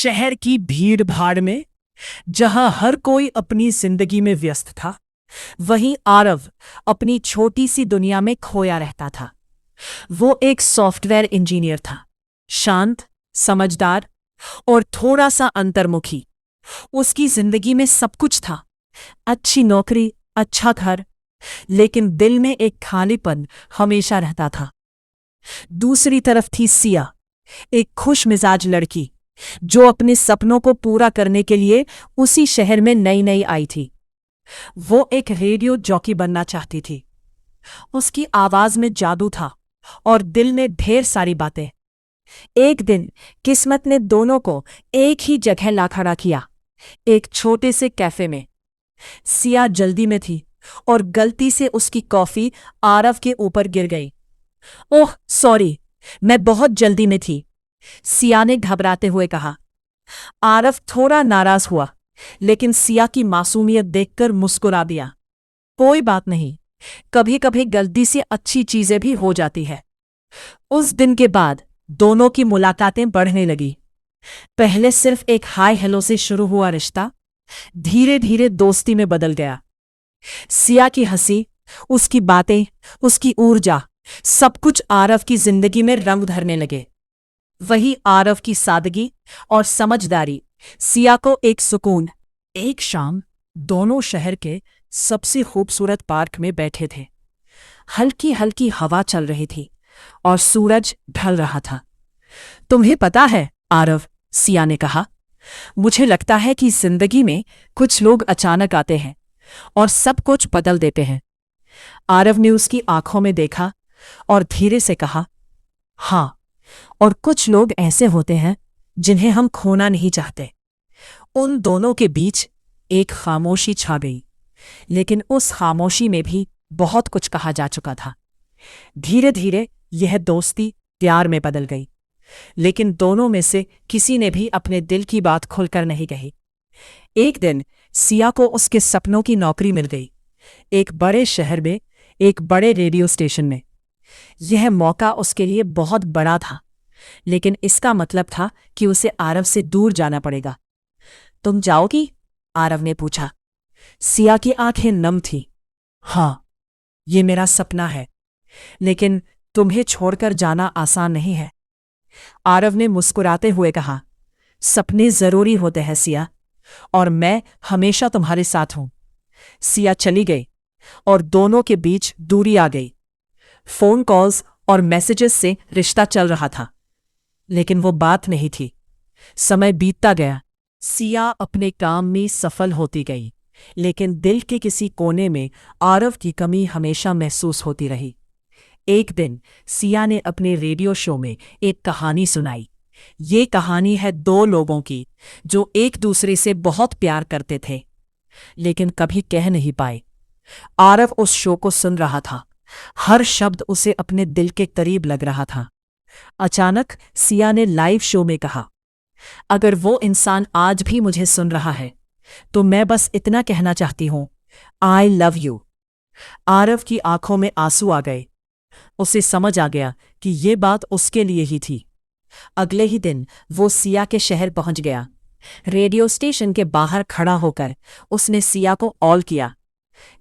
शहर की भीड़ भाड़ में जहां हर कोई अपनी जिंदगी में व्यस्त था, वहीं आरव अपनी छोटी सी दुनिया में खोया रहता था। वो एक सॉफ्टवेयर इंजीनियर था, शांत, समझदार और थोड़ा सा अंतर्मुखी। उसकी जिंदगी में सब कुछ था, अच्छी नौकरी, अच्छा घर, लेकिन दिल में एक खालीपन हमेशा रहता था। दूसरी तरफ थी सिया, एक खुश मिजाज लड़की जो अपने सपनों को पूरा करने के लिए उसी शहर में नई नई आई थी। वो एक रेडियो जॉकी बनना चाहती थी। उसकी आवाज में जादू था और दिल में ढेर सारी बातें। एक दिन किस्मत ने दोनों को एक ही जगह ला खड़ा किया, एक छोटे से कैफे में। सिया जल्दी में थी और गलती से उसकी कॉफी आरव के ऊपर गिर गई। ओह सॉरी, मैं बहुत जल्दी में थी, सिया ने घबराते हुए कहा। आरव थोड़ा नाराज हुआ, लेकिन सिया की मासूमियत देखकर मुस्कुरा दिया। कोई बात नहीं, कभी कभी गलती से अच्छी चीजें भी हो जाती है। उस दिन के बाद दोनों की मुलाकातें बढ़ने लगी। पहले सिर्फ एक हाय हेलो से शुरू हुआ रिश्ता धीरे धीरे दोस्ती में बदल गया। सिया की हंसी, उसकी बातें, उसकी ऊर्जा, सब कुछ आरव की जिंदगी में रंग भरने लगे। वही आरव की सादगी और समझदारी सिया को एक सुकून। एक शाम दोनों शहर के सबसे खूबसूरत पार्क में बैठे थे। हल्की हल्की हवा चल रही थी और सूरज ढल रहा था। तुम्हें पता है आरव, सिया ने कहा, मुझे लगता है कि जिंदगी में कुछ लोग अचानक आते हैं और सब कुछ बदल देते हैं। आरव ने उसकी आंखों में देखा और धीरे से कहा, हाँ, और कुछ लोग ऐसे होते हैं जिन्हें हम खोना नहीं चाहते। उन दोनों के बीच एक खामोशी छा गई, लेकिन उस खामोशी में भी बहुत कुछ कहा जा चुका था। धीरे धीरे यह दोस्ती प्यार में बदल गई, लेकिन दोनों में से किसी ने भी अपने दिल की बात खुलकर नहीं कही। एक दिन सिया को उसके सपनों की नौकरी मिल गई, एक बड़े शहर में, एक बड़े रेडियो स्टेशन में। यह मौका उसके लिए बहुत बड़ा था, लेकिन इसका मतलब था कि उसे आरव से दूर जाना पड़ेगा। तुम जाओगी? आरव ने पूछा। सिया की आंखें नम थीं। हाँ, ये मेरा सपना है, लेकिन तुम्हें छोड़कर जाना आसान नहीं है, आरव ने मुस्कुराते हुए कहा। सपने जरूरी होते हैं सिया, और मैं हमेशा तुम्हारे साथ हूं। सिया चली गई और दोनों के बीच दूरी आ गई। फोन कॉल्स और मैसेजेस से रिश्ता चल रहा था, लेकिन वो बात नहीं थी। समय बीतता गया। सिया अपने काम में सफल होती गई, लेकिन दिल के किसी कोने में आरव की कमी हमेशा महसूस होती रही। एक दिन सिया ने अपने रेडियो शो में एक कहानी सुनाई। ये कहानी है दो लोगों की जो एक दूसरे से बहुत प्यार करते थे, लेकिन कभी कह नहीं पाए। आरव उस शो को सुन रहा था, हर शब्द उसे अपने दिल के करीब लग रहा था। अचानक सिया ने लाइव शो में कहा, अगर वो इंसान आज भी मुझे सुन रहा है तो मैं बस इतना कहना चाहती हूं, आई लव यू। आरव की आंखों में आंसू आ गए। उसे समझ आ गया कि ये बात उसके लिए ही थी। अगले ही दिन वो सिया के शहर पहुंच गया। रेडियो स्टेशन के बाहर खड़ा होकर उसने सिया को कॉल किया।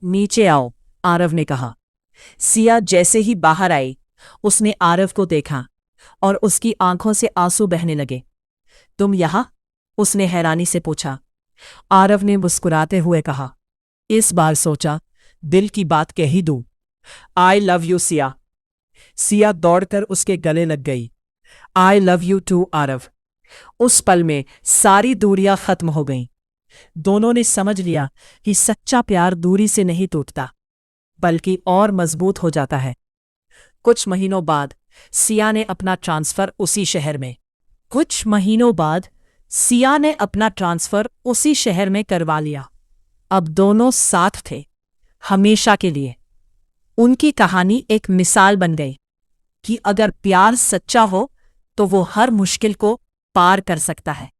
नीचे आओ, आरव ने कहा। सिया जैसे ही बाहर आई, उसने आरव को देखा और उसकी आंखों से आंसू बहने लगे। तुम यहां? उसने हैरानी से पूछा। आरव ने मुस्कुराते हुए कहा, इस बार सोचा दिल की बात कह ही दूं। I love you Siya. Siya दौड़कर उसके गले लग गई। I love you too Aarav. उस पल में सारी दूरियां खत्म हो गईं। दोनों ने समझ लिया कि सच्चा प्यार दूरी से नहीं टूटता, बल्कि और मजबूत हो जाता है। कुछ महीनों बाद सिया ने अपना ट्रांसफर उसी शहर में करवा लिया। अब दोनों साथ थे, हमेशा के लिए। उनकी कहानी एक मिसाल बन गई कि अगर प्यार सच्चा हो तो वो हर मुश्किल को पार कर सकता है।